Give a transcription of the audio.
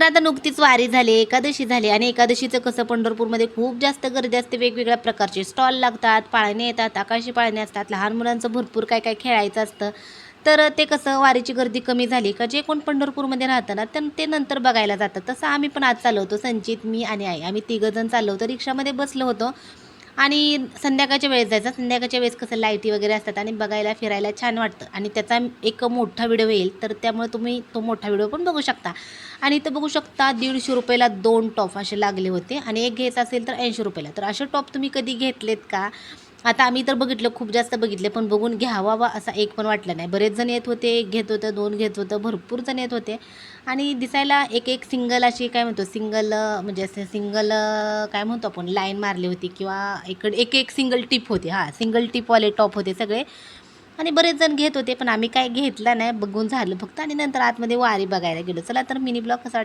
तर आता नुकतीच वारी झाली, एकादशी झाली आणि एकादशीचं कसं पंढरपूरमध्ये खूप जास्त गर्दी असते. वेगवेगळ्या प्रकारचे स्टॉल लागतात, पाळणे येतात, आकाशी पाळणे असतात, लहान मुलांचं भरपूर काय काय खेळायचं असतं. तर ते कसं वारीची गर्दी कमी झाली का जे कोण पंढरपूरमध्ये राहतं ना, ते नंतर बघायला जातात. तसं आम्ही पण आज चाललो होतो. संचित, मी आणि आई आम्ही तिघंजण चाललो होतो. रिक्षामध्ये बसलो होतो आणि संध्याकाळच्या वेळेस जायचं. संध्याकाळच्या वेळेस कसं लाईटी वगैरे असतात आणि बघायला, फिरायला छान वाटतं आणि त्याचा एक मोठा व्हिडिओ येईल. तर त्यामुळे तुम्ही तो मोठा व्हिडिओ पण बघू शकता. आणि इथं बघू शकता ₹150ला 2 टॉप असे लागले होते आणि एक घ्यायचा असेल तर ₹80ला. तर असे टॉप तुम्ही कधी घेतलेत का? आता आम्ही तर बघितलं, खूप जास्त बघितले, पण बघून घ्यावा असा एक पण वाटला नाही. बरेच जण येत होते, एक घेत होतं, 2 घेत होतं, भरपूर जण येत होते आणि दिसायला एक सिंगल अशी काय म्हणतो सिंगल म्हणजे असं सिंगल काय म्हणतो आपण लाईन मारली होती किंवा इकडे एक सिंगल टिप होती. हां, सिंगल टिपवाले टॉप होते सगळे आणि बरेच जण घेत होते, पण आम्ही काय घेतला नाही. बघून झालं फक्त आणि नंतर आतमध्ये वारी बघायला गेलो. चला तर मिनी ब्लॉग कसा